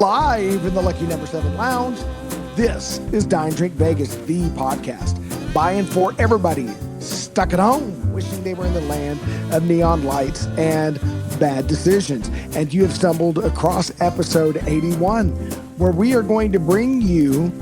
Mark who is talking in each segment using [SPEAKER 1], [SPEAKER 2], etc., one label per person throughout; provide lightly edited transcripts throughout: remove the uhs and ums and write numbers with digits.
[SPEAKER 1] Live in the Lucky Number 7 Lounge, this is Dine, Drink Vegas, the podcast. By and for everybody stuck at home, wishing they were in the land of neon lights and bad decisions. And you have stumbled across episode 81, where we are going to bring you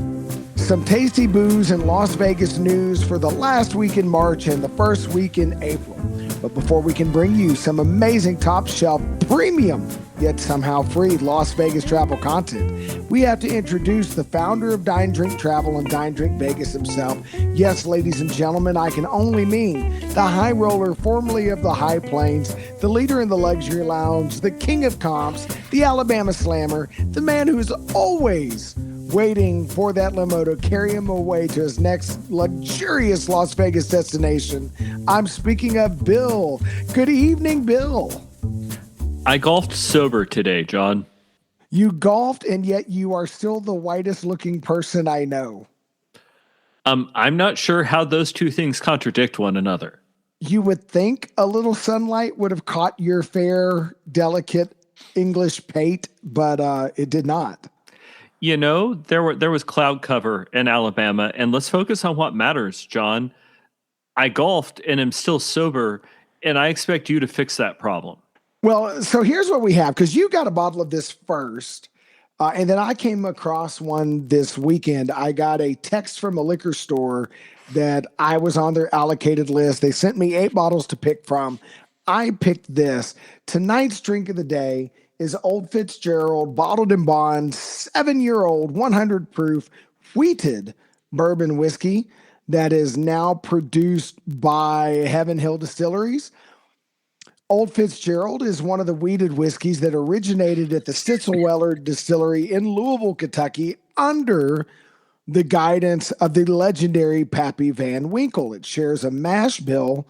[SPEAKER 1] some tasty booze and Las Vegas news for the last week in March and the first week in April. But before we can bring you some amazing top shelf premium, yet somehow free Las Vegas travel content, we have to introduce the founder of Dine, Drink Travel and Dine, Drink Vegas himself. Yes, ladies and gentlemen, I can only mean the high roller, formerly of the High Plains, the leader in the luxury lounge, the king of comps, the Alabama slammer, the man who is always waiting for that limo to carry him away to his next luxurious Las Vegas destination. I'm speaking of Bill. Good evening, Bill.
[SPEAKER 2] I golfed sober today, John.
[SPEAKER 1] You golfed, and yet you are still the whitest looking person I know.
[SPEAKER 2] I'm not sure how those two things contradict one another.
[SPEAKER 1] You would think a little sunlight would have caught your fair, delicate English pate, but it did not.
[SPEAKER 2] You know, there was cloud cover in Alabama, and let's focus on what matters, John. I golfed and am still sober, and I expect you to fix that problem.
[SPEAKER 1] Well, so here's what we have, because you got a bottle of this first, and then I came across one this weekend. I got a text from a liquor store that I was on their allocated list. They sent me 8 bottles to pick from. I picked this. Tonight's drink of the day is Old Fitzgerald bottled in bond, 7-year-old, 100 proof, wheated bourbon whiskey that is now produced by Heaven Hill Distilleries. Old Fitzgerald is one of the wheated whiskeys that originated at the Stitzelweller Distillery in Louisville, Kentucky, under the guidance of the legendary Pappy Van Winkle. It shares a mash bill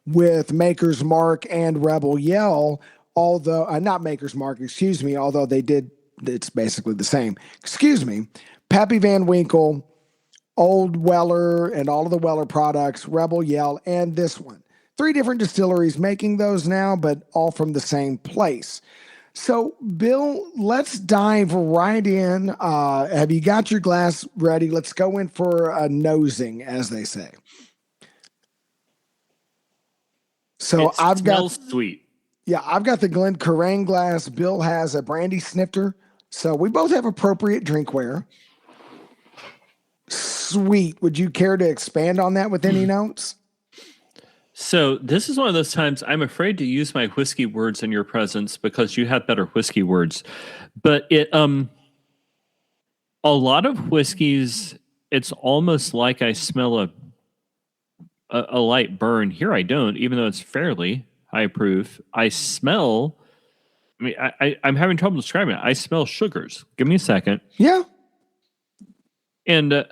[SPEAKER 1] with Maker's Mark and Rebel Yell, although not Maker's Mark, although they did, it's basically the same. Pappy Van Winkle, Old Weller, and all of the Weller products, Rebel Yell, and this one. 3 different distilleries making those now, but all from the same place. So, Bill, let's dive right in. Have you got your glass ready? Let's go in for a nosing, as they say. So
[SPEAKER 2] it smells sweet.
[SPEAKER 1] Yeah, I've got the Glencairn glass. Bill has a brandy snifter. So we both have appropriate drinkware. Sweet. Would you care to expand on that with any notes?
[SPEAKER 2] So this is one of those times I'm afraid to use my whiskey words in your presence because you have better whiskey words. But a lot of whiskeys, it's almost like I smell a light burn. Here I don't, even though it's fairly high proof. I smell, I'm having trouble describing it. I smell sugars. Give me a second.
[SPEAKER 1] Yeah.
[SPEAKER 2] And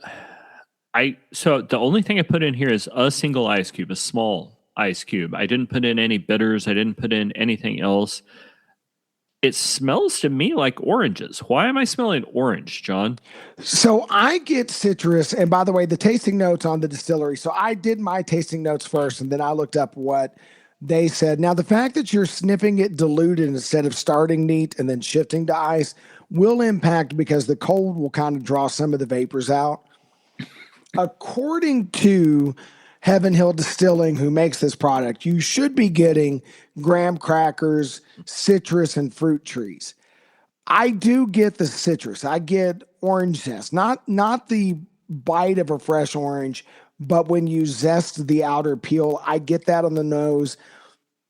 [SPEAKER 2] so the only thing I put in here is a single ice cube, a small ice cube. I didn't put in any bitters. I didn't put in anything else. It smells to me like oranges. Why am I smelling orange, John?
[SPEAKER 1] So I get citrus. And by the way, the tasting notes on the distillery. So I did my tasting notes first, and then I looked up what they said. Now, the fact that you're sniffing it diluted instead of starting neat and then shifting to ice will impact because the cold will kind of draw some of the vapors out. According to Heaven Hill Distilling, who makes this product, you should be getting graham crackers, citrus, and fruit trees. I do get the citrus. I get orange zest, not the bite of a fresh orange, but when you zest the outer peel, I get that on the nose.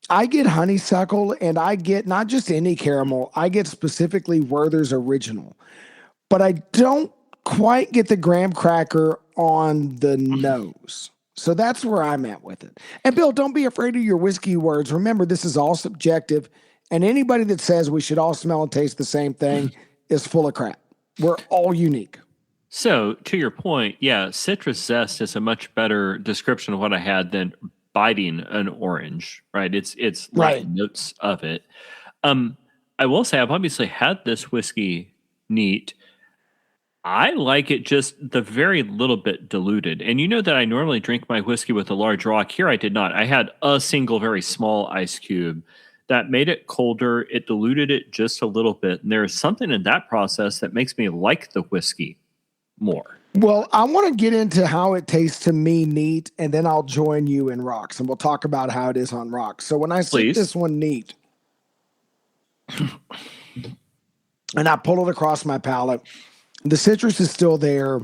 [SPEAKER 1] I get honeysuckle, and I get not just any caramel. I get specifically Werther's Original. But I don't quite get the graham cracker on the nose. So that's where I'm at with it. And Bill, don't be afraid of your whiskey words. Remember, this is all subjective, and anybody that says we should all smell and taste the same thing is full of crap. We're all unique.
[SPEAKER 2] So, to your point, yeah, citrus zest is a much better description of what I had than biting an orange, right? It's
[SPEAKER 1] right.
[SPEAKER 2] Notes of it. I will say I've obviously had this whiskey neat. I like it just the very little bit diluted. And you know that I normally drink my whiskey with a large rock. Here I did not. I had a single very small ice cube that made it colder. It diluted it just a little bit. And there's something in that process that makes me like the whiskey more.
[SPEAKER 1] Well, I want to get into how it tastes to me neat, and then I'll join you in rocks, and we'll talk about how it is on rocks. So when I sip this one neat, and I pull it across my palate, the citrus is still there.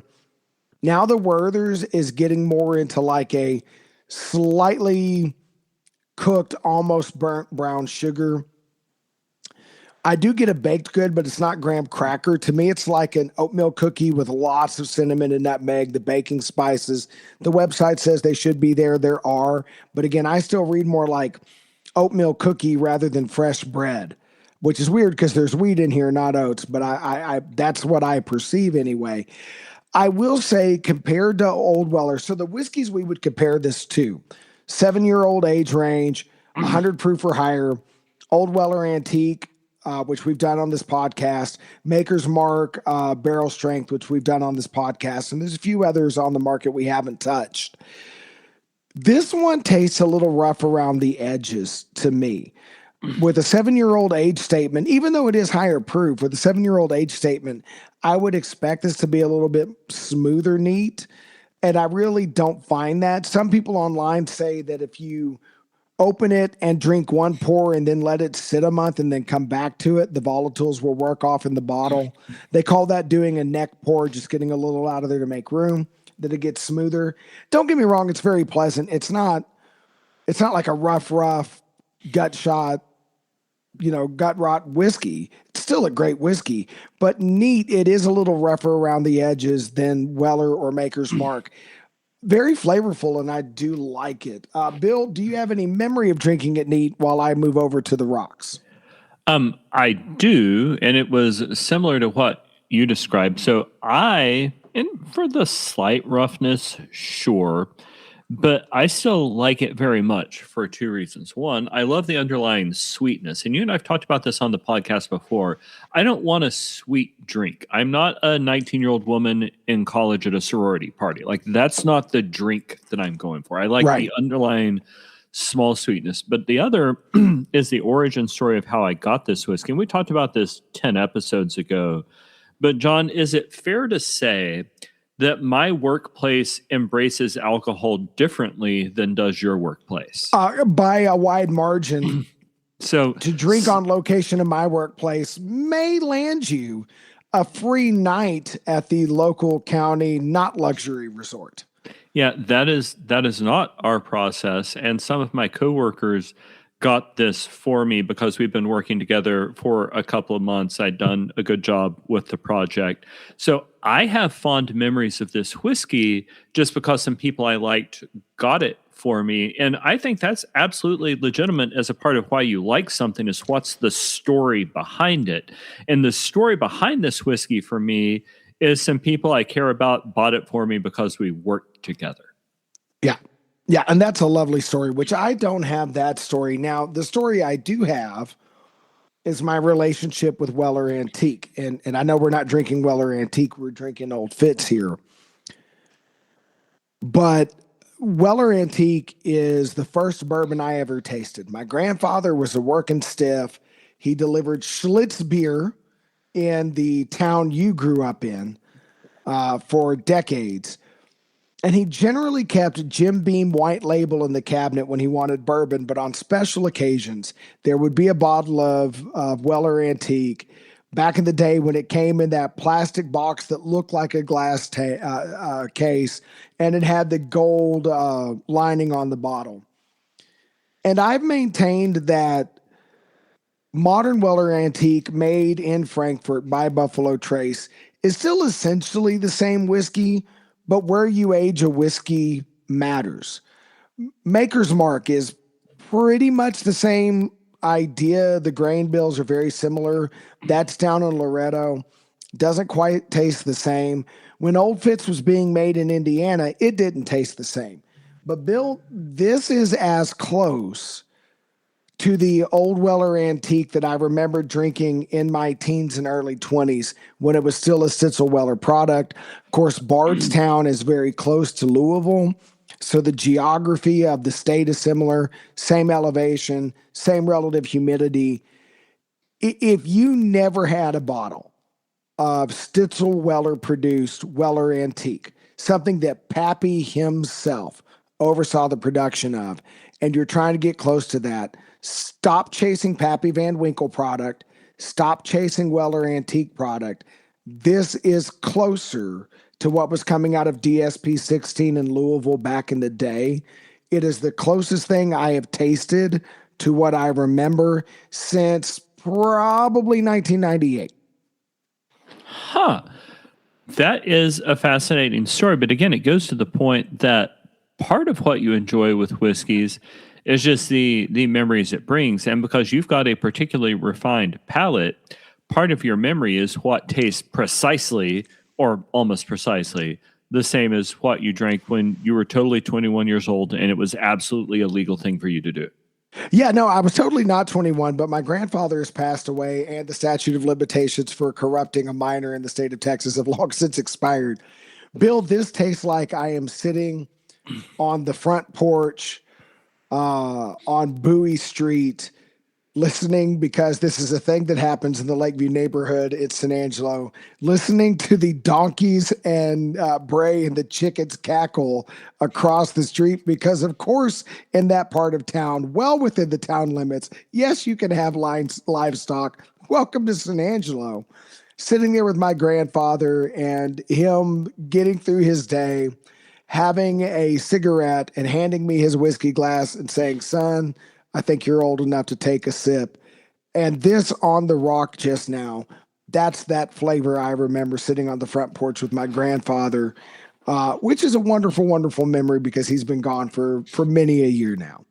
[SPEAKER 1] Now the Werther's is getting more into like a slightly cooked, almost burnt brown sugar. I do get a baked good, but it's not graham cracker. To me, it's like an oatmeal cookie with lots of cinnamon and nutmeg, the baking spices. The website says they should be there. There are. But again, I still read more like oatmeal cookie rather than fresh bread, which is weird because there's wheat in here, not oats. But I that's what I perceive anyway. I will say, compared to Old Weller, so the whiskeys we would compare this to, 7-year-old age range, 100 proof or higher, Old Weller Antique, which we've done on this podcast, Maker's Mark, Barrel Strength, which we've done on this podcast, and there's a few others on the market we haven't touched. This one tastes a little rough around the edges to me. With a 7-year-old age statement, even though it is higher proof, with a 7-year-old age statement, I would expect this to be a little bit smoother neat, and I really don't find that. Some people online say that if you open it and drink one pour and then let it sit a month and then come back to it, the volatiles will work off in the bottle. They call that doing a neck pour, just getting a little out of there to make room, that it gets smoother. Don't get me wrong, it's very pleasant. It's not like a rough gut shot, gut rot whiskey. It's still a great whiskey, but neat. It is a little rougher around the edges than Weller or Maker's Mark. Very flavorful, and I do like it. Bill, do you have any memory of drinking it neat while I move over to the rocks?
[SPEAKER 2] I do, and it was similar to what you described. So and for the slight roughness, sure, but I still like it very much for two reasons. One, I love the underlying sweetness. And you and I've talked about this on the podcast before. I don't want a sweet drink. I'm not a 19-year-old woman in college at a sorority party. Like, that's not the drink that I'm going for. I like the underlying small sweetness. But the other is the origin story of how I got this whiskey. And we talked about this 10 episodes ago. But John, is it fair to say that my workplace embraces alcohol differently than does your workplace?
[SPEAKER 1] By a wide margin.
[SPEAKER 2] So
[SPEAKER 1] to drink on location in my workplace may land you a free night at the local county, not luxury resort.
[SPEAKER 2] Yeah, that is not our process. And some of my coworkers got this for me because we've been working together for a couple of months. I'd done a good job with the project. So I have fond memories of this whiskey just because some people I liked got it for me. And I think that's absolutely legitimate as a part of why you like something, is what's the story behind it. And the story behind this whiskey for me is some people I care about bought it for me because we worked together.
[SPEAKER 1] Yeah. Yeah, and that's a lovely story, which I don't have that story. Now, the story I do have is my relationship with Weller Antique. And I know we're not drinking Weller Antique, we're drinking Old Fitz here. But Weller Antique is the first bourbon I ever tasted. My grandfather was a working stiff. He delivered Schlitz beer in the town you grew up in for decades. And he generally kept Jim Beam White Label in the cabinet when he wanted bourbon, but on special occasions, there would be a bottle of Weller Antique. Back in the day when it came in that plastic box that looked like a glass case, and it had the gold lining on the bottle. And I've maintained that modern Weller Antique, made in Frankfurt by Buffalo Trace, is still essentially the same whiskey, but where you age a whiskey matters. Maker's Mark is pretty much the same idea. The grain bills are very similar. That's down in Loretto. Doesn't quite taste the same. When Old Fitz was being made in Indiana, it didn't taste the same. But Bill, this is as close to the Old Weller Antique that I remember drinking in my teens and early 20s when it was still a Stitzel Weller product. Of course, Bardstown is very close to Louisville. So the geography of the state is similar, same elevation, same relative humidity. If you never had a bottle of Stitzel Weller produced Weller Antique, something that Pappy himself oversaw the production of, and you're trying to get close to that, stop chasing Pappy Van Winkle product, stop chasing Weller Antique product. This is closer to what was coming out of DSP 16 in Louisville back in the day. It is the closest thing I have tasted to what I remember since probably 1998.
[SPEAKER 2] Huh. That is a fascinating story. But again, it goes to the point that part of what you enjoy with whiskeys is just the memories it brings. And because you've got a particularly refined palate, part of your memory is what tastes precisely or almost precisely the same as what you drank when you were totally 21 years old and it was absolutely a legal thing for you to do.
[SPEAKER 1] Yeah, no, I was totally not 21, but my grandfather has passed away, and the statute of limitations for corrupting a minor in the state of Texas have long since expired. Bill, this tastes like I am sitting on the front porch on Bowie Street listening, because this is a thing that happens in the Lakeview neighborhood in San Angelo, listening to the donkeys and bray and the chickens cackle across the street, because of course in that part of town, well within the town limits, yes, you can have livestock. Welcome to San Angelo. Sitting there with my grandfather and him getting through his day, having a cigarette and handing me his whiskey glass and saying, son, I think you're old enough to take a sip. And this on the rock just now, that's that flavor I remember sitting on the front porch with my grandfather, which is a wonderful, wonderful memory because he's been gone for many a year now.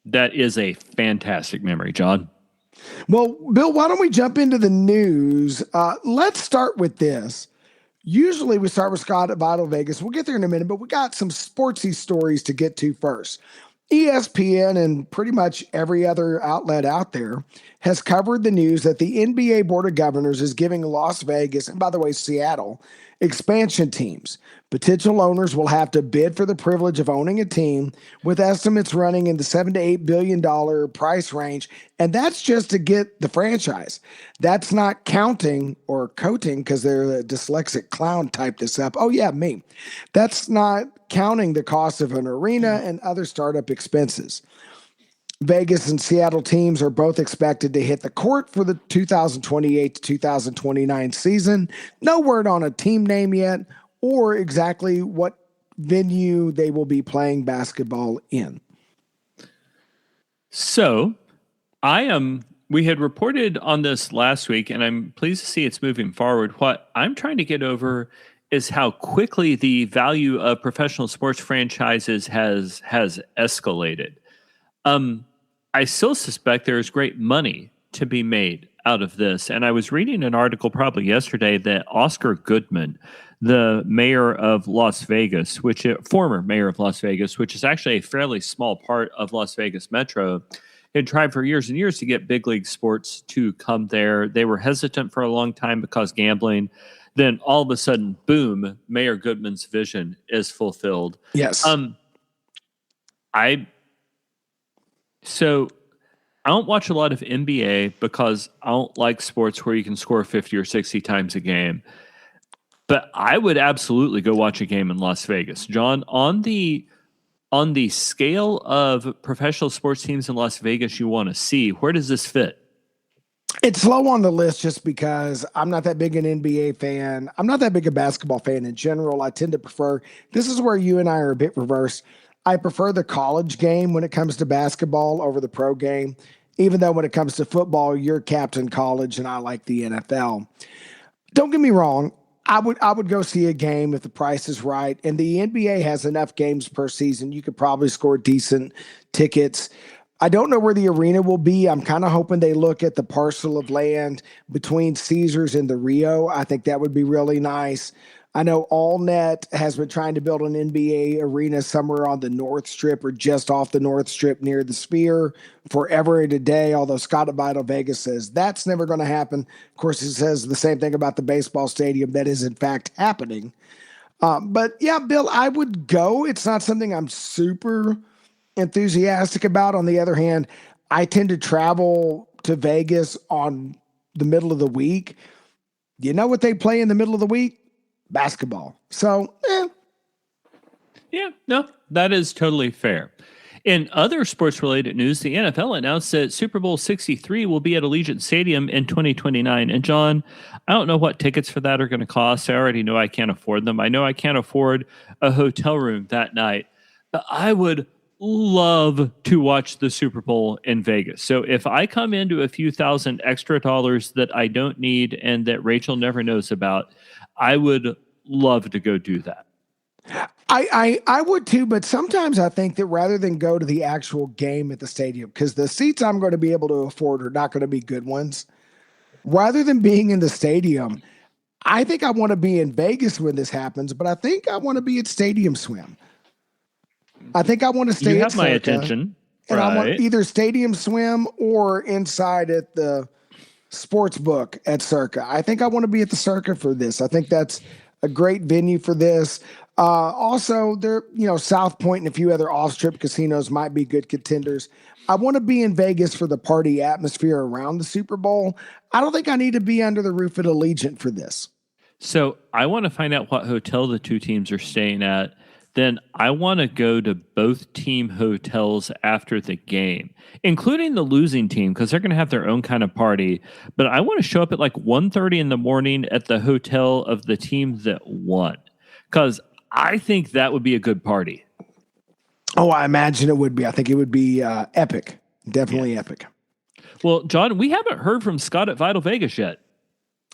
[SPEAKER 2] That is a fantastic memory, John.
[SPEAKER 1] Well, Bill, why don't we jump into the news? Let's start with this. Usually we start with Scott at Vital Vegas. We'll get there in a minute, but we got some sportsy stories to get to first. ESPN and pretty much every other outlet out there has covered the news that the NBA Board of Governors is giving Las Vegas, and by the way, Seattle, expansion teams. Potential owners will have to bid for the privilege of owning a team, with estimates running in the $7 to $8 billion price range. And that's just to get the franchise. That's not counting or coating, because they're a dyslexic clown typed this up. Oh, yeah, me. That's not counting the cost of an arena and other startup expenses. Vegas and Seattle teams are both expected to hit the court for the 2028 to 2029 season. No word on a team name yet or exactly what venue they will be playing basketball in.
[SPEAKER 2] So we had reported on this last week, and I'm pleased to see it's moving forward. What I'm trying to get over is how quickly the value of professional sports franchises has escalated. I still suspect there is great money to be made out of this. And I was reading an article probably yesterday that Oscar Goodman, the mayor of Las Vegas, former mayor of Las Vegas, which is actually a fairly small part of Las Vegas Metro, had tried for years and years to get big league sports to come there. They were hesitant for a long time because gambling. Then all of a sudden, boom, Mayor Goodman's vision is fulfilled.
[SPEAKER 1] Yes.
[SPEAKER 2] So I don't watch a lot of NBA because I don't like sports where you can score 50 or 60 times a game. But I would absolutely go watch a game in Las Vegas. John, on the scale of professional sports teams in Las Vegas you want to see, where does this fit?
[SPEAKER 1] It's low on the list just because I'm not that big an NBA fan. I'm not that big a basketball fan in general. I tend to prefer, this is where you and I are a bit reversed. I prefer the college game when it comes to basketball over the pro game, even though when it comes to football, you're Captain College and I like the NFL. Don't get me wrong. I would go see a game if the price is right. And the NBA has enough games per season. You could probably score decent tickets. I don't know where the arena will be. I'm kind of hoping they look at the parcel of land between Caesars and the Rio. I think that would be really nice. I know AllNet has been trying to build an NBA arena somewhere on the North Strip or just off the North Strip near the Sphere forever and a day, although Scott at Vital Vegas says that's never going to happen. Of course, he says the same thing about the baseball stadium. That is, in fact, happening. But yeah, Bill, I would go. It's not something I'm super enthusiastic about. On the other hand, I tend to travel to Vegas on the middle of the week. You know what they play in the middle of the week? Basketball. So,
[SPEAKER 2] Yeah, no, that is totally fair. In other sports related news, the NFL announced that Super Bowl 63 will be at Allegiant Stadium in 2029. And John, I don't know what tickets for that are going to cost. I already know I can't afford them. I know I can't afford a hotel room that night, but I would love to watch the Super Bowl in Vegas. So if I come into a few thousand extra dollars that I don't need and that Rachel never knows about, I would love to go do that.
[SPEAKER 1] I would too, but sometimes I think that rather than go to the actual game at the stadium, because the seats I'm going to be able to afford are not going to be good ones, rather than being in the stadium, I think I want to be in Vegas when this happens, but I think I want to be at Stadium Swim. I think I want to
[SPEAKER 2] You
[SPEAKER 1] stay at
[SPEAKER 2] have my
[SPEAKER 1] Circa,
[SPEAKER 2] attention,
[SPEAKER 1] and I want
[SPEAKER 2] right?
[SPEAKER 1] either Stadium Swim or inside at the sports book at Circa. I think I want to be at the Circa for this. I think that's a great venue for this. Also, there, South Point and a few other off-strip casinos might be good contenders. I want to be in Vegas for the party atmosphere around the Super Bowl. I don't think I need to be under the roof at Allegiant for this.
[SPEAKER 2] So I want to find out what hotel the two teams are staying at. Then I want to go to both team hotels after the game, including the losing team, because they're going to have their own kind of party. But I want to show up at like 1:30 in the morning at the hotel of the team that won, because I think that would be a good party.
[SPEAKER 1] Oh, I imagine it would be. I think it would be epic. Definitely
[SPEAKER 2] Yeah.
[SPEAKER 1] epic.
[SPEAKER 2] Well, John, we haven't heard from Scott at Vital Vegas yet.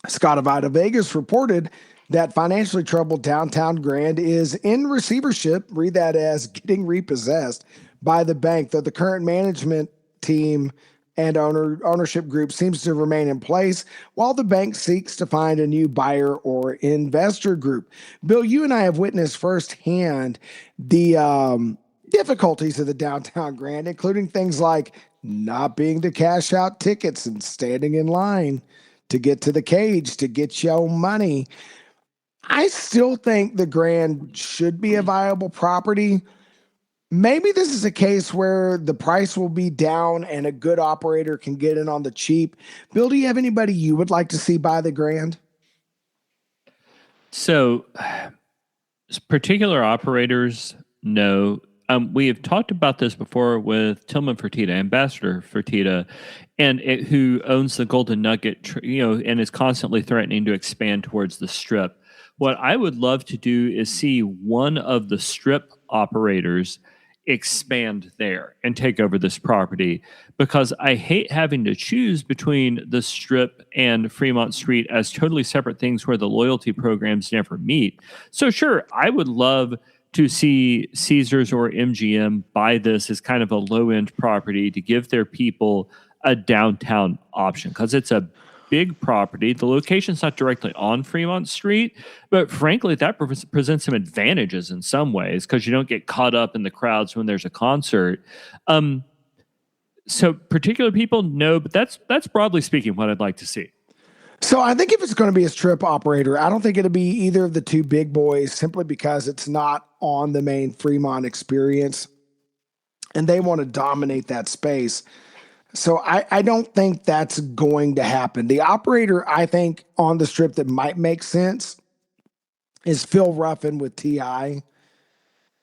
[SPEAKER 1] Scott of Ida Vegas reported that financially troubled downtown Grand is in receivership, read that as getting repossessed by the bank, though the current management team and ownership group seems to remain in place while the bank seeks to find a new buyer or investor group. Bill, you and I have witnessed firsthand the difficulties of the downtown Grand, including things like not being to cash out tickets and standing in line to get to the cage to get your money. I still think the Grand should be a viable property. Maybe this is a case where the price will be down and a good operator can get in on the cheap. Bill, do you have anybody you would like to see buy the Grand?
[SPEAKER 2] So, particular operators, no. We have talked about this before with Tillman Fertitta, Ambassador Fertitta, who owns the Golden Nugget, and is constantly threatening to expand towards the Strip. What I would love to do is see one of the Strip operators expand there and take over this property, because I hate having to choose between the Strip and Fremont Street as totally separate things where the loyalty programs never meet. So sure, I would love to see Caesars or MGM buy this as kind of a low end property to give their people a downtown option, because it's a big property. The location's not directly on Fremont Street, but frankly, that presents some advantages in some ways, because you don't get caught up in the crowds when there's a concert. So particular people, no, but that's broadly speaking what I'd like to see.
[SPEAKER 1] So I think if it's going to be a Strip operator, I don't think it'll be either of the two big boys, simply because it's not on the main Fremont experience and they want to dominate that space. So I don't think that's going to happen. The operator, I think, on the Strip that might make sense is Phil Ruffin with TI.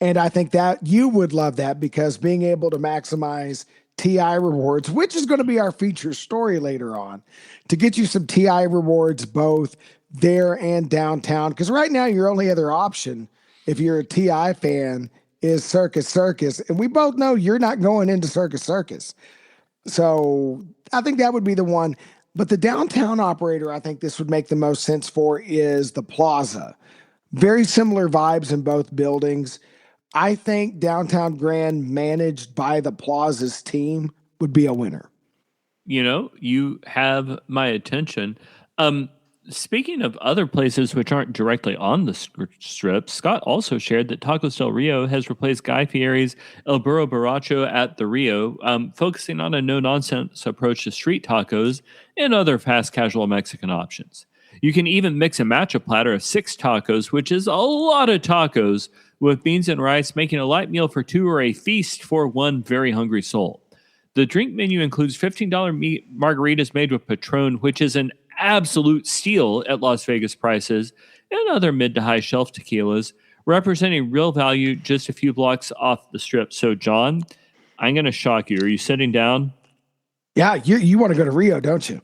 [SPEAKER 1] And I think that you would love that, because being able to maximize TI rewards, which is going to be our feature story later on, to get you some TI rewards both there and downtown. Because right now, your only other option, if you're a TI fan, is Circus Circus. And we both know you're not going into Circus Circus. So I think that would be the one. But the downtown operator I think this would make the most sense for is the Plaza. Very similar vibes in both buildings. I think Downtown Grand managed by the Plaza's team would be a winner.
[SPEAKER 2] You have my attention. Speaking of other places which aren't directly on the Strip, Scott also shared that Tacos Del Rio has replaced Guy Fieri's El Burro Borracho at the Rio, focusing on a no-nonsense approach to street tacos and other fast casual Mexican options. You can even mix and match a platter of 6 tacos, which is a lot of tacos, with beans and rice, making a light meal for 2 or a feast for one very hungry soul. The drink menu includes $15 margaritas made with Patron, which is an absolute steal at Las Vegas prices, and other mid to high shelf tequilas, representing real value just a few blocks off the strip. So, John, I'm going to shock you. Are you sitting down?
[SPEAKER 1] Yeah, you want to go to Rio, don't you?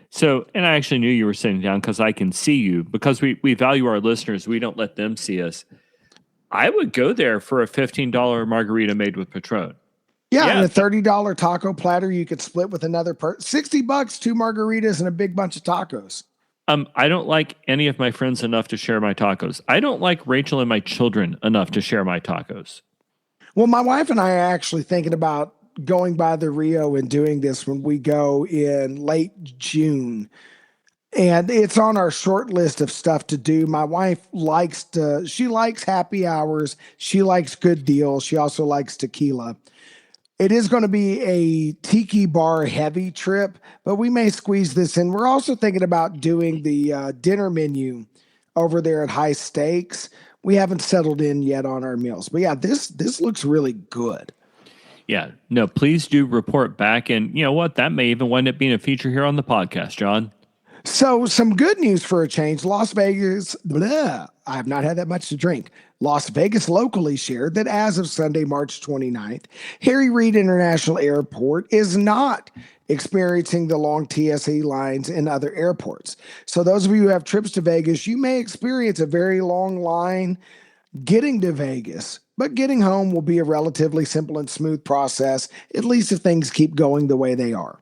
[SPEAKER 2] So, and I actually knew you were sitting down because I can see you. Because we value our listeners, we don't let them see us. I would go there for a $15 margarita made with Patron.
[SPEAKER 1] Yeah, and a $30 taco platter you could split with another person. $60, 2 margaritas and a big bunch of tacos.
[SPEAKER 2] I don't like any of my friends enough to share my tacos. I don't like Rachel and my children enough to share my tacos.
[SPEAKER 1] Well, my wife and I are actually thinking about going by the Rio and doing this when we go in late June. And it's on our short list of stuff to do. My wife she likes happy hours. She likes good deals. She also likes tequila. It is going to be a tiki bar heavy trip, but we may squeeze this in. We're also thinking about doing the dinner menu over there at High Stakes. We haven't settled in yet on our meals, but yeah, this looks really good.
[SPEAKER 2] Yeah, no, please do report back. And you know what? That may even wind up being a feature here on the podcast, John.
[SPEAKER 1] So some good news for a change. Las Vegas, I have not had that much to drink. Las Vegas locally shared that as of Sunday, March 29th, Harry Reid International Airport is not experiencing the long TSA lines in other airports. So those of you who have trips to Vegas, you may experience a very long line getting to Vegas, but getting home will be a relatively simple and smooth process, at least if things keep going the way they are.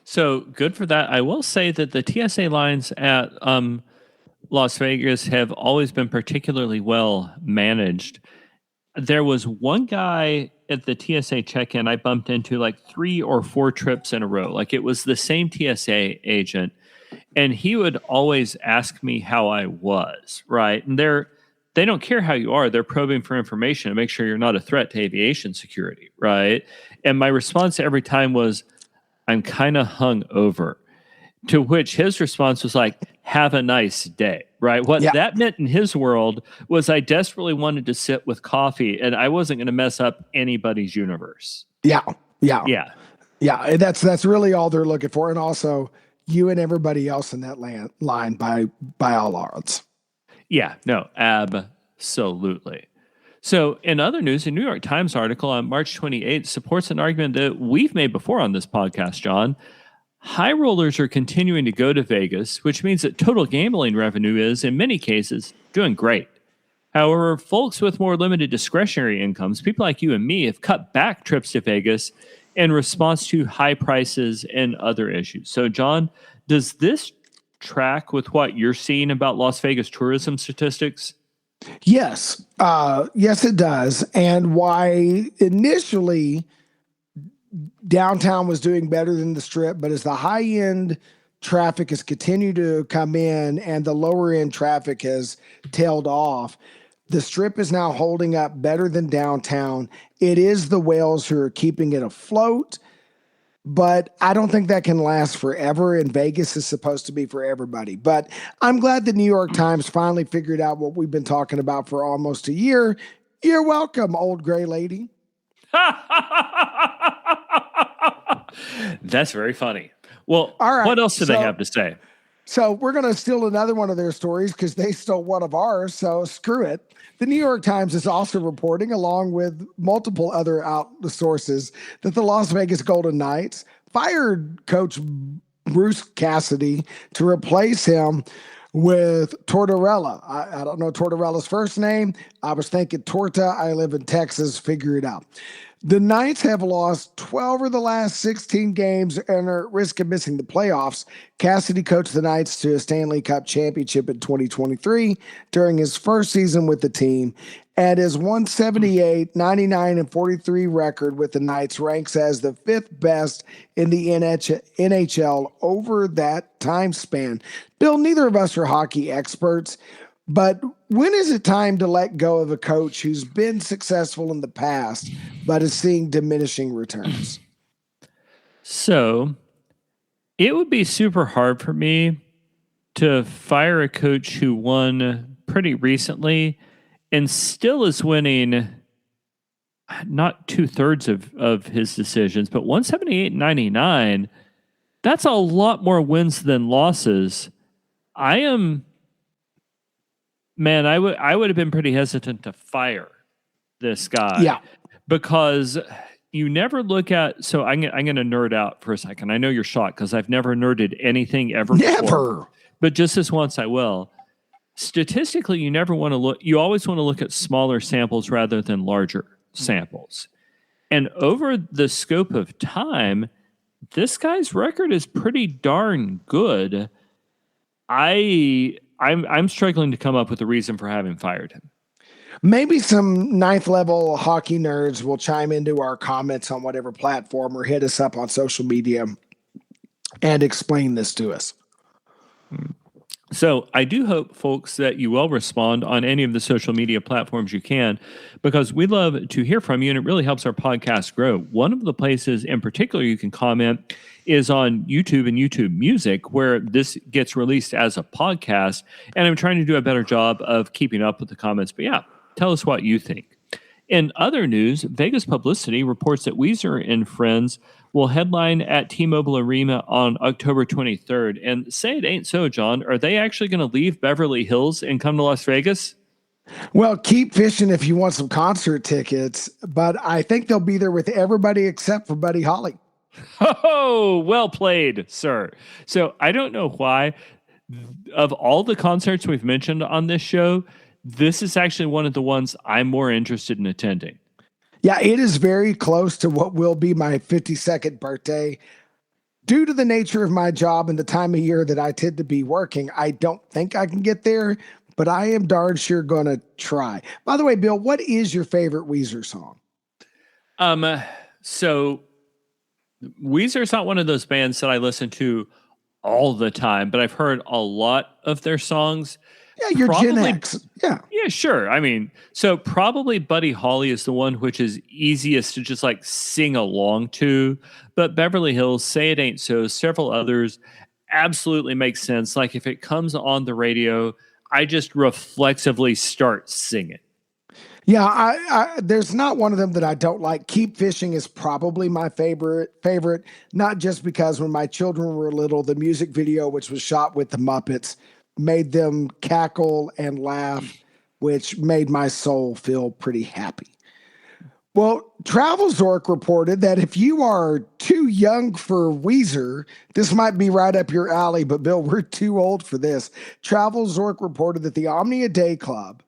[SPEAKER 2] So good for that. I will say that the TSA lines at Las Vegas have always been particularly well managed. There was one guy at the TSA check-in I bumped into like 3 or 4 trips in a row. Like it was the same TSA agent, and he would always ask me how I was, right? And they don't care how you are. They're probing for information to make sure you're not a threat to aviation security, right? And my response every time was, I'm kind of hung over. To which his response was like, have a nice day, right? What that meant in his world was I desperately wanted to sit with coffee and I wasn't going to mess up anybody's universe.
[SPEAKER 1] Yeah. That's really all they're looking for. And also you and everybody else in that line by all odds.
[SPEAKER 2] Yeah, no, absolutely. So in other news, a New York Times article on March 28th supports an argument that we've made before on this podcast, John. High rollers are continuing to go to Vegas, which means that total gambling revenue is, in many cases, doing great. However, folks with more limited discretionary incomes, people like you and me, have cut back trips to Vegas in response to high prices and other issues. So, John, does this track with what you're seeing about Las Vegas tourism statistics?
[SPEAKER 1] Yes. Yes, it does. And why initially downtown was doing better than the Strip, but as the high end traffic has continued to come in and the lower end traffic has tailed off, the Strip is now holding up better than downtown. It is the whales who are keeping it afloat, but I don't think that can last forever, and Vegas is supposed to be for everybody. But I'm glad the New York Times finally figured out what we've been talking about for almost a year. You're welcome, old gray lady.
[SPEAKER 2] That's very funny. Well,
[SPEAKER 1] all right,
[SPEAKER 2] what else do they have to say?
[SPEAKER 1] So we're going to steal another one of their stories because they stole one of ours, so screw it. The New York Times is also reporting, along with multiple other sources, that the Las Vegas Golden Knights fired coach Bruce Cassidy to replace him with Tortorella. I don't know Tortorella's first name. I was thinking Torta. I live in Texas. Figure it out. The Knights have lost 12 of the last 16 games and are at risk of missing the playoffs. Cassidy coached the Knights to a Stanley Cup championship in 2023 during his first season with the team. And his 178, 99, and 43 record with the Knights ranks as the 5th best in the NHL over that time span. Bill, neither of us are hockey experts, but when is it time to let go of a coach who's been successful in the past, but is seeing diminishing returns?
[SPEAKER 2] So it would be super hard for me to fire a coach who won pretty recently and still is winning not 2/3 of his decisions, but 178-99. That's a lot more wins than losses. I would have been pretty hesitant to fire this guy.
[SPEAKER 1] Yeah.
[SPEAKER 2] Because you never look at, so I'm going to nerd out for a second. I know you're shocked because I've never nerded anything ever
[SPEAKER 1] Never.
[SPEAKER 2] before. But just this once I will. Statistically, you always want to look at smaller samples rather than larger samples. And over the scope of time, this guy's record is pretty darn good. I'm struggling to come up with a reason for having fired him.
[SPEAKER 1] Maybe some ninth level hockey nerds will chime into our comments on whatever platform or hit us up on social media and explain this to us.
[SPEAKER 2] So I do hope, folks, that you will respond on any of the social media platforms you can, because we love to hear from you, and it really helps our podcast grow. One of the places in particular you can comment is on YouTube and YouTube Music, where this gets released as a podcast, and I'm trying to do a better job of keeping up with the comments. But yeah, tell us what you think. In other news, Vegas Publicity reports that Weezer and Friends will headline at T-Mobile Arena on October 23rd. And say it ain't so, John. Are they actually going to leave Beverly Hills and come to Las Vegas?
[SPEAKER 1] Well, keep fishing if you want some concert tickets, but I think they'll be there with everybody except for Buddy Holly.
[SPEAKER 2] Oh, well played, sir. So I don't know why, of all the concerts we've mentioned on this show, this is actually one of the ones I'm more interested in attending.
[SPEAKER 1] Yeah, it is very close to what will be my 52nd birthday. Due to the nature of my job and the time of year that I tend to be working, I don't think I can get there, but I am darn sure going to try. By the way, Bill, what is your favorite Weezer song?
[SPEAKER 2] So Weezer's not one of those bands that I listen to all the time, but I've heard a lot of their songs.
[SPEAKER 1] Yeah, you're Gen X. Yeah.
[SPEAKER 2] Yeah, sure. I mean, so probably Buddy Holly is the one which is easiest to just like sing along to. But Beverly Hills, Say It Ain't So, several others absolutely make sense. Like if it comes on the radio, I just reflexively start singing.
[SPEAKER 1] Yeah, I there's not one of them that I don't like. Keep Fishing is probably my favorite, not just because when my children were little, the music video, which was shot with the Muppets, made them cackle and laugh, which made my soul feel pretty happy. Well, Travel Zork reported that if you are too young for Weezer, this might be right up your alley, but Bill, we're too old for this. Travel Zork reported that the Omnia Day Club,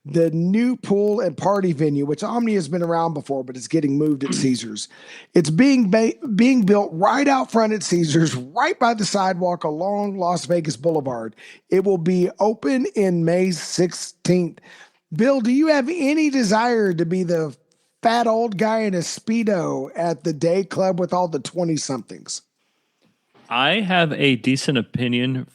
[SPEAKER 1] the new pool and party venue, which Omnia has been around before, but it's getting moved at Caesars. It's being built right out front at Caesars, right by the sidewalk along Las Vegas Boulevard. It will be open in May 16th. Bill, do you have any desire to be the fat old guy in a Speedo at the day club with all the 20-somethings?
[SPEAKER 2] I have a decent opinion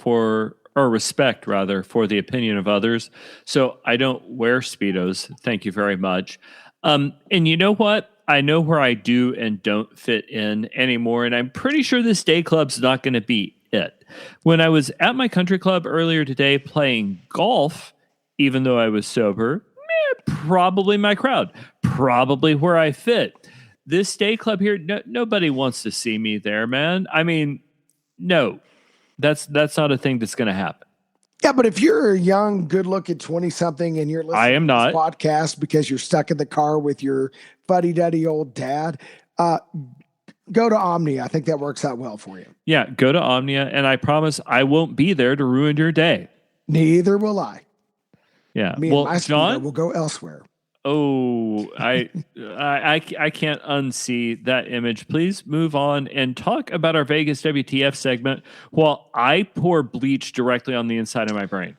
[SPEAKER 2] or respect rather, for the opinion of others. So I don't wear Speedos. Thank you very much. And you know what? I know where I do and don't fit in anymore. And I'm pretty sure this day club's not going to be it. When I was at my country club earlier today playing golf, even though I was sober, probably my crowd, probably where I fit. This day club here, nobody wants to see me there, man. I mean, no. That's not a thing that's going to happen.
[SPEAKER 1] Yeah, but if you're a young, good-looking 20-something and you're listening to this podcast because you're stuck in the car with your fuddy-duddy old dad, go to Omnia. I think that works out well for you.
[SPEAKER 2] Yeah, go to Omnia, and I promise I won't be there to ruin your day.
[SPEAKER 1] Neither will I.
[SPEAKER 2] Yeah.
[SPEAKER 1] Me and my John will go elsewhere.
[SPEAKER 2] Oh, I can't unsee that image. Please move on and talk about our Vegas WTF segment while I pour bleach directly on the inside of my brain.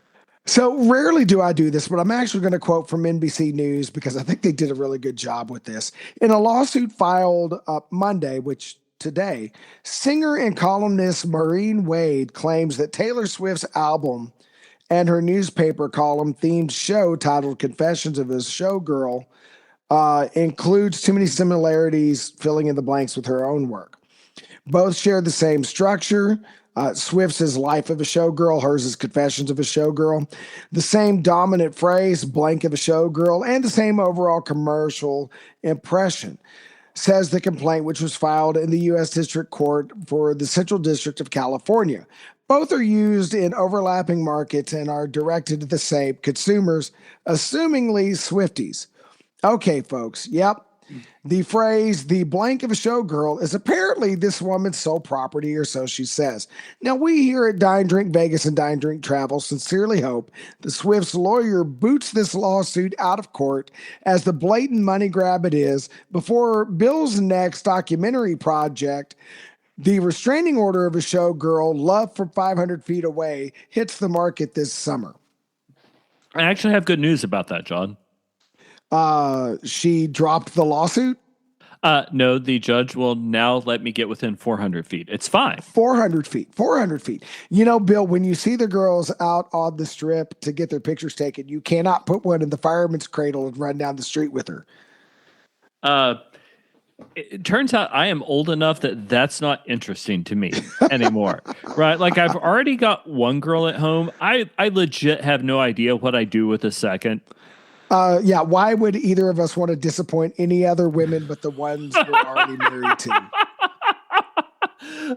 [SPEAKER 1] So rarely do I do this, but I'm actually going to quote from NBC News because I think they did a really good job with this. In a lawsuit filed Monday, which today, singer and columnist Maureen Wade claims that Taylor Swift's album and her newspaper column-themed show titled Confessions of a Showgirl includes too many similarities filling in the blanks with her own work. Both share the same structure. Swift's is Life of a Showgirl, hers is Confessions of a Showgirl. The same dominant phrase, blank of a showgirl, and the same overall commercial impression, says the complaint, which was filed in the U.S. District Court for the Central District of California. Both are used in overlapping markets and are directed to the same consumers, assumingly Swifties. Okay, folks. Yep. The phrase, the blank of a showgirl, is apparently this woman's sole property, or so she says. Now, we here at Dine Drink Vegas and Dine Drink Travel sincerely hope the Swift's lawyer boots this lawsuit out of court as the blatant money grab it is before Bill's next documentary project, The Restraining Order of a Showgirl, Love from 500 Feet Away, hits the market this summer.
[SPEAKER 2] I actually have good news about that, John.
[SPEAKER 1] She dropped the lawsuit?
[SPEAKER 2] No, the judge will now let me get within 400 feet. It's fine.
[SPEAKER 1] 400 feet. 400 feet. You know, Bill, when you see the girls out on the strip to get their pictures taken, you cannot put one in the fireman's cradle and run down the street with her.
[SPEAKER 2] It turns out I am old enough that that's not interesting to me anymore, right? Like I've already got one girl at home. I legit have no idea what I do with a second.
[SPEAKER 1] Yeah, why would either of us want to disappoint any other women but the ones we're already married to?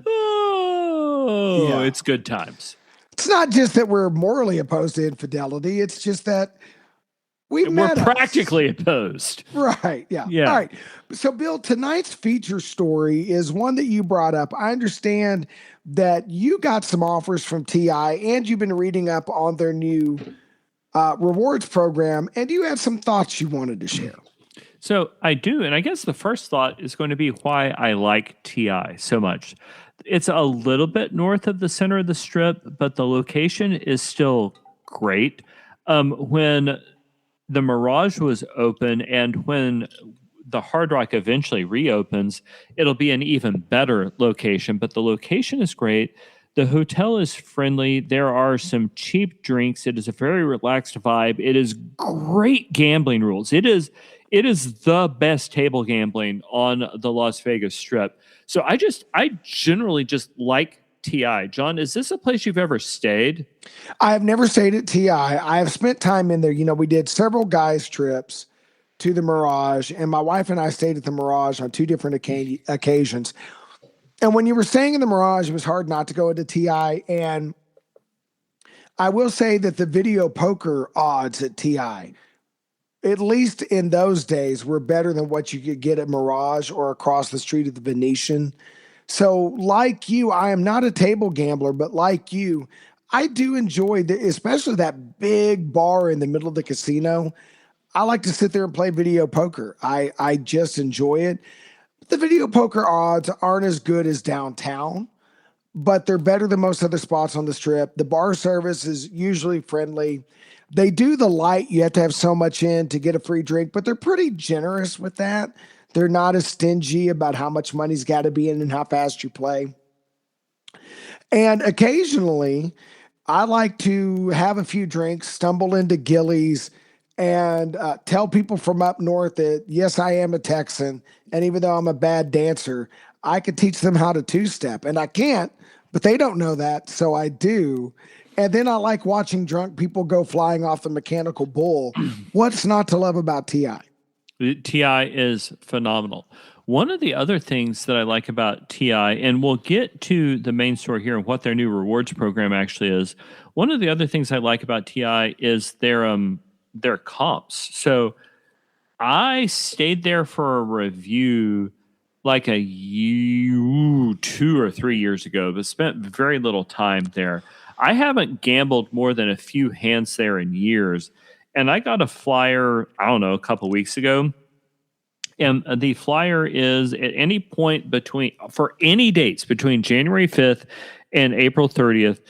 [SPEAKER 2] Oh, yeah. It's good times.
[SPEAKER 1] It's not just that we're morally opposed to infidelity. It's just that we're
[SPEAKER 2] practically opposed.
[SPEAKER 1] Right, yeah. All right. So, Bill, tonight's feature story is one that you brought up. I understand that you got some offers from TI and you've been reading up on their new rewards program, and you had some thoughts you wanted to share.
[SPEAKER 2] So I do, and I guess the first thought is going to be why I like TI so much. It's a little bit north of the center of the strip, but the location is still great. When the Mirage was open and when the Hard Rock eventually reopens, it'll be an even better location, but the location is great. The hotel is friendly. There are some cheap drinks. It is a very relaxed vibe. It is great gambling rules. It is the best table gambling on the Las Vegas Strip. So I generally just like TI. John, is this a place you've ever stayed?
[SPEAKER 1] I have never stayed at TI. I have spent time in there. You know, we did several guys' trips to the Mirage, and my wife and I stayed at the Mirage on two different occasions. And when you were staying in the Mirage, it was hard not to go into TI. And I will say that the video poker odds at TI, at least in those days, were better than what you could get at Mirage or across the street at the Venetian. So like you, I am not a table gambler, but like you, I do enjoy, especially that big bar in the middle of the casino. I like to sit there and play video poker. I just enjoy it. The video poker odds aren't as good as downtown, but they're better than most other spots on the strip. The bar service is usually friendly. They do the light. You have to have so much in to get a free drink, but they're pretty generous with that. They're not as stingy about how much money's got to be in and how fast you play. And occasionally, I like to have a few drinks, stumble into Gillies, and tell people from up north that, yes, I am a Texan. And even though I'm a bad dancer, I could teach them how to two-step. And I can't, but they don't know that, so I do. And then I like watching drunk people go flying off the mechanical bull. What's not to love about TI?
[SPEAKER 2] TI is phenomenal. One of the other things that I like about TI, and we'll get to the main story here and what their new rewards program actually is. One of the other things I like about TI is their comps. So I stayed there for a review like 2 or 3 years ago, but spent very little time there. I haven't gambled more than a few hands there in years. And I got a flyer, I don't know, a couple weeks ago. And the flyer is at any point for any dates between January 5th and April 30th,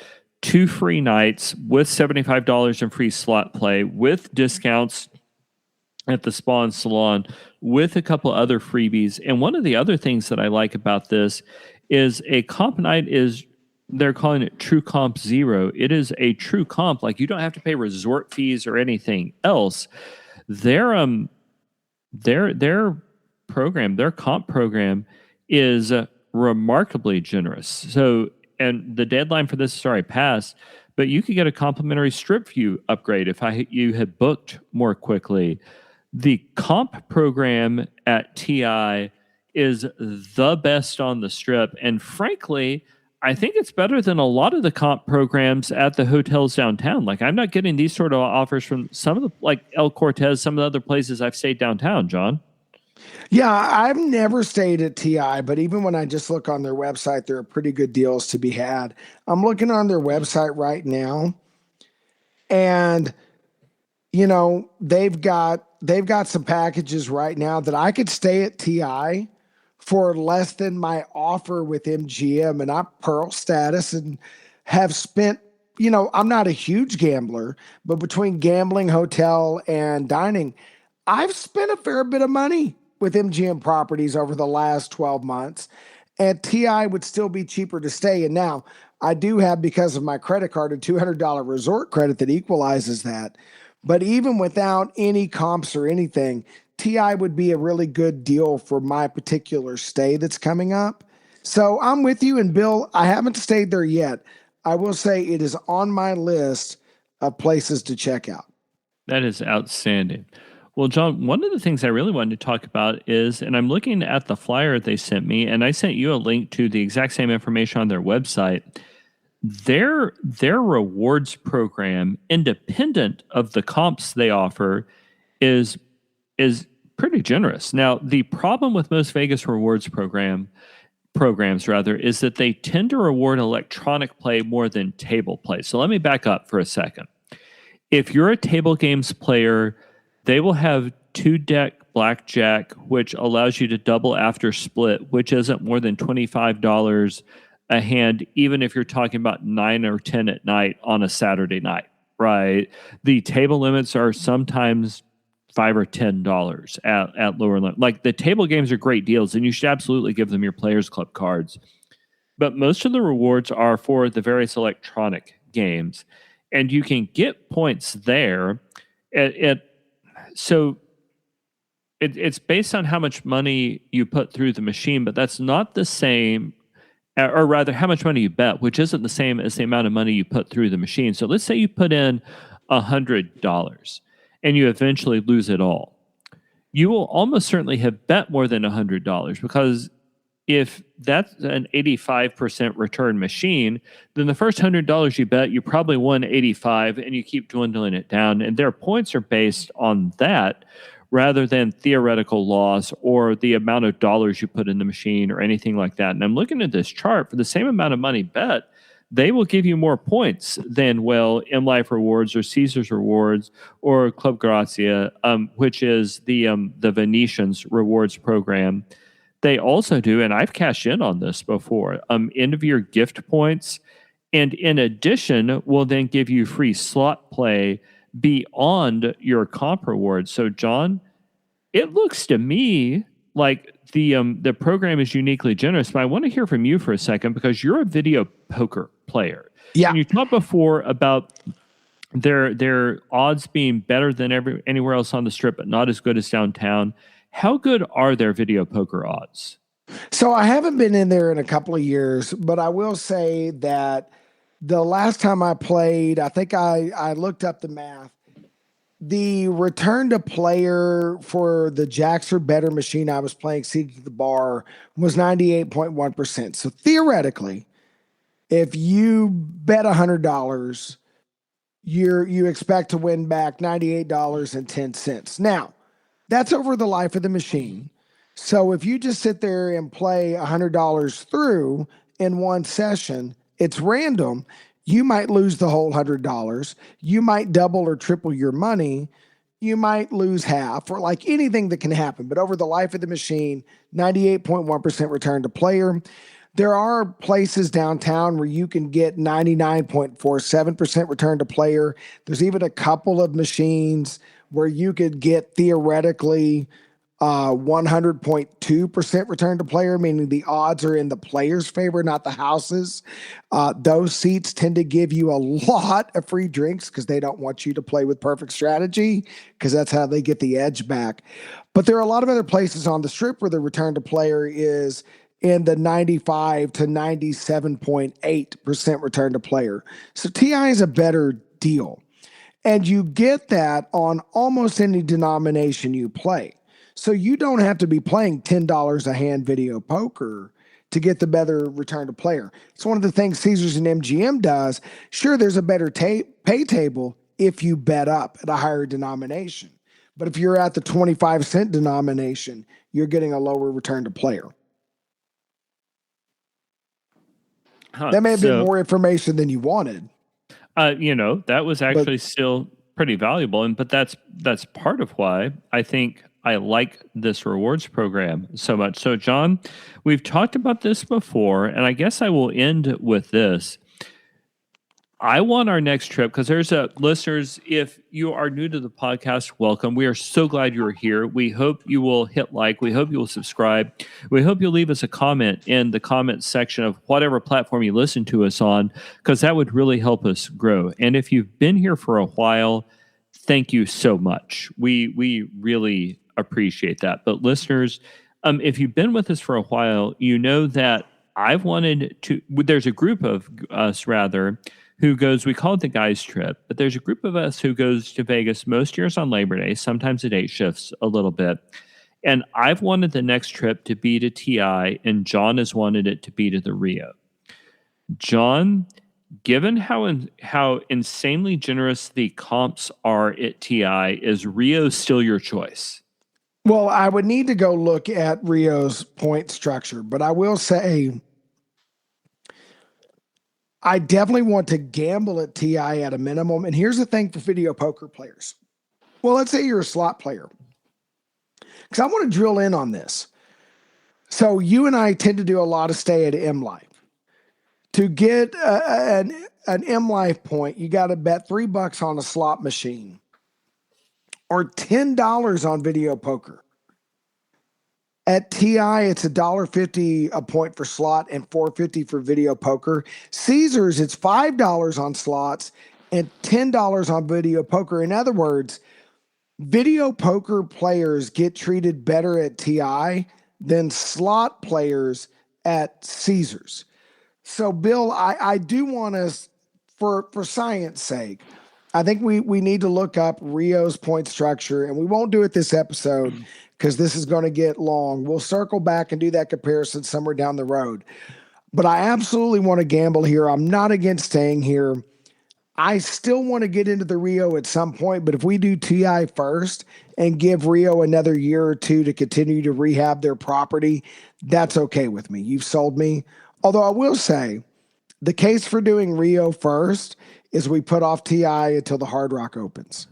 [SPEAKER 2] 2 free nights with $75 in free slot play, with discounts at the spa and salon, with a couple other freebies. And one of the other things that I like about this is a comp night they're calling it True Comp Zero. It is a true comp. Like, you don't have to pay resort fees or anything else. Their program, their comp program is remarkably generous. So, and the deadline for this has already passed, but you could get a complimentary strip view upgrade if you had booked more quickly. The comp program at TI is the best on the strip, and frankly, I think it's better than a lot of the comp programs at the hotels downtown. Like, I'm not getting these sort of offers from some of the, like El Cortez, some of the other places I've stayed downtown, John.
[SPEAKER 1] Yeah, I've never stayed at TI, but even when I just look on their website, there are pretty good deals to be had. I'm looking on their website right now, and they've got some packages right now that I could stay at TI for less than my offer with MGM, and I'm Pearl status and have spent, I'm not a huge gambler, but between gambling, hotel, and dining, I've spent a fair bit of money with MGM properties over the last 12 months, and TI would still be cheaper to stay. And now I do have, because of my credit card, a $200 resort credit that equalizes that. But even without any comps or anything, TI would be a really good deal for my particular stay that's coming up. So I'm with you. And Bill, I haven't stayed there yet. I will say it is on my list of places to check out.
[SPEAKER 2] That is outstanding. Well, John, one of the things I really wanted to talk about is, and I'm looking at the flyer they sent me, and I sent you a link to the exact same information on their website. Their rewards program, independent of the comps they offer, is pretty generous. Now, the problem with most Vegas rewards programs rather is that they tend to reward electronic play more than table play. So let me back up for a second. If you're a table games player, they will have 2-deck blackjack, which allows you to double after split, which isn't more than $25 a hand, even if you're talking about 9 or 10 at night on a Saturday night, right? The table limits are sometimes $5 or $10 at lower limit. Like, the table games are great deals, and you should absolutely give them your Players Club cards. But most of the rewards are for the various electronic games, and you can get points there. So it's based on how much money you put through the machine, but that's not the same, or rather how much money you bet, which isn't the same as the amount of money you put through the machine. So let's say you put in $100 and you eventually lose it all. You will almost certainly have bet more than $100, because if that's an 85% return machine, then the first $100 you bet, you probably won 85, and you keep dwindling it down. And their points are based on that rather than theoretical loss or the amount of dollars you put in the machine or anything like that. And I'm looking at this chart. For the same amount of money bet, they will give you more points than, well, M Life Rewards or Caesars Rewards or Club Grazia, which is the Venetian's rewards program. They also do, and I've cashed in on this before, end of year gift points. And in addition, will then give you free slot play beyond your comp rewards. So, John, it looks to me like the program is uniquely generous, but I want to hear from you for a second, because you're a video poker player.
[SPEAKER 1] Yeah.
[SPEAKER 2] And you talked before about their odds being better than anywhere else on the strip, but not as good as downtown. How good are their video poker odds?
[SPEAKER 1] So I haven't been in there in a couple of years, but I will say that the last time I played, I think I looked up the math. The return to player for the Jacks or Better machine I was playing, Seek the Bar, was 98.1%. So theoretically, if you bet $100, you expect to win back $98.10. Now, that's over the life of the machine. So if you just sit there and play $100 through in one session, it's random. You might lose the whole $100. You might double or triple your money. You might lose half, or like anything that can happen. But over the life of the machine, 98.1% return to player. There are places downtown where you can get 99.47% return to player. There's even a couple of machines where you could get theoretically 100.2% return to player, meaning the odds are in the player's favor, not the house's. Those seats tend to give you a lot of free drinks because they don't want you to play with perfect strategy, because that's how they get the edge back. But there are a lot of other places on the strip where the return to player is in the 95 to 97.8% return to player. So TI is a better deal. And you get that on almost any denomination you play. So you don't have to be playing $10 a hand video poker to get the better return to player. It's one of the things Caesars and MGM does. Sure, there's a better pay table if you bet up at a higher denomination. But if you're at the 25-cent denomination, you're getting a lower return to player. That may have been more information than you wanted.
[SPEAKER 2] That was actually still pretty valuable. But that's part of why I think I like this rewards program so much. So, John, we've talked about this before, and I guess I will end with this. I want our next trip, because there's listeners, if you are new to the podcast, welcome. We are so glad you're here. We hope you will hit like. We hope you will subscribe. We hope you'll leave us a comment in the comment section of whatever platform you listen to us on, because that would really help us grow. And if you've been here for a while, thank you so much. We really appreciate that. But listeners, if you've been with us for a while, you know that I've wanted to, there's a group of us who goes, we call it the guys trip, but there's a group of us who goes to Vegas most years on Labor Day. Sometimes the date shifts a little bit. And I've wanted the next trip to be to TI, and John has wanted it to be to the Rio. John, given how insanely generous the comps are at TI, is Rio still your choice?
[SPEAKER 1] Well, I would need to go look at Rio's point structure, but I will say I definitely want to gamble at TI at a minimum. And here's the thing for video poker players. Well, let's say you're a slot player, because I want to drill in on this. So you and I tend to do a lot of stay at M Life. To get an M Life point, you got to bet $3 on a slot machine or $10 on video poker. At TI, it's $1.50 a point for slot and $4.50 for video poker. Caesars, it's $5 on slots and $10 on video poker. In other words, video poker players get treated better at TI than slot players at Caesars. So, Bill, I do want us, for science sake, I think we need to look up Rio's point structure, and we won't do it this episode because this is going to get long. We'll circle back and do that comparison somewhere down the road. But I absolutely want to gamble here. I'm not against staying here. I still want to get into the Rio at some point, but if we do TI first and give Rio another year or two to continue to rehab their property, that's okay with me. You've sold me. Although I will say, the case for doing Rio first is we put off TI until the Hard Rock opens.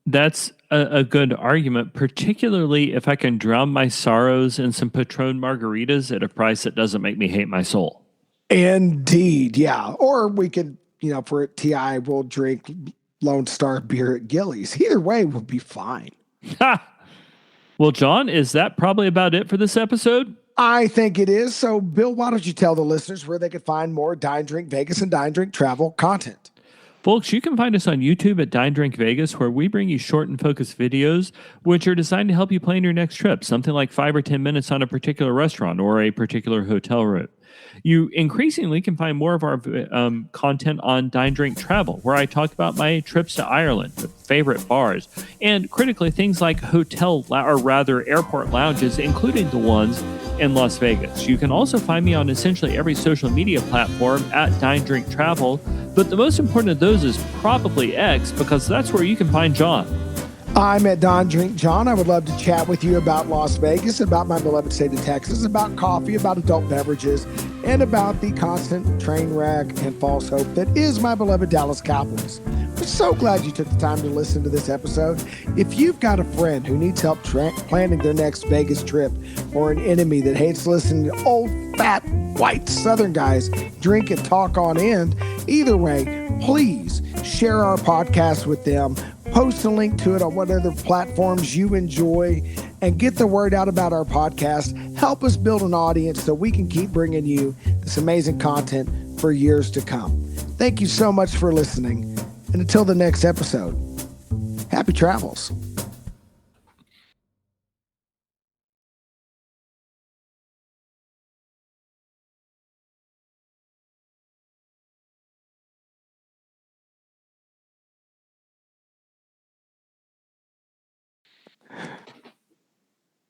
[SPEAKER 2] That's a good argument, particularly if I can drown my sorrows in some Patron margaritas at a price that doesn't make me hate my soul.
[SPEAKER 1] Indeed, yeah. Or we could, for TI, we'll drink Lone Star beer at Gillies. Either way, we'll be fine.
[SPEAKER 2] Well, John, is that probably about it for this episode?
[SPEAKER 1] I think it is. So, Bill, why don't you tell the listeners where they could find more Dine Drink Vegas and Dine Drink Travel content?
[SPEAKER 2] Folks, you can find us on YouTube at Dine Drink Vegas, where we bring you short and focused videos, which are designed to help you plan your next trip, something like 5 or 10 minutes on a particular restaurant or a particular hotel route. You increasingly can find more of our content on Dine Drink Travel, where I talk about my trips to Ireland, favorite bars, and critically things like airport lounges, including the ones in Las Vegas. You can also find me on essentially every social media platform at Dine Drink Travel, but the most important of those is probably X, because that's where you can find John.
[SPEAKER 1] I'm at Don Drink John. I would love to chat with you about Las Vegas, about my beloved state of Texas, about coffee, about adult beverages, and about the constant train wreck and false hope that is my beloved Dallas Cowboys. We're so glad you took the time to listen to this episode. If you've got a friend who needs help planning their next Vegas trip, or an enemy that hates listening to old, fat, white Southern guys drink and talk on end, either way, please share our podcast with them. Post a link to it on whatever platforms you enjoy and get the word out about our podcast. Help us build an audience so we can keep bringing you this amazing content for years to come. Thank you so much for listening. And until the next episode, happy travels.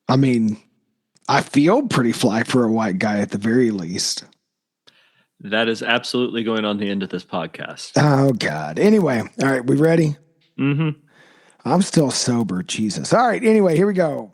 [SPEAKER 1] I mean, I feel pretty fly for a white guy at the very least.
[SPEAKER 2] That is absolutely going on the end of this podcast.
[SPEAKER 1] Oh, God. Anyway, all right, we ready?
[SPEAKER 2] Mm-hmm.
[SPEAKER 1] I'm still sober, Jesus. All right, anyway, here we go.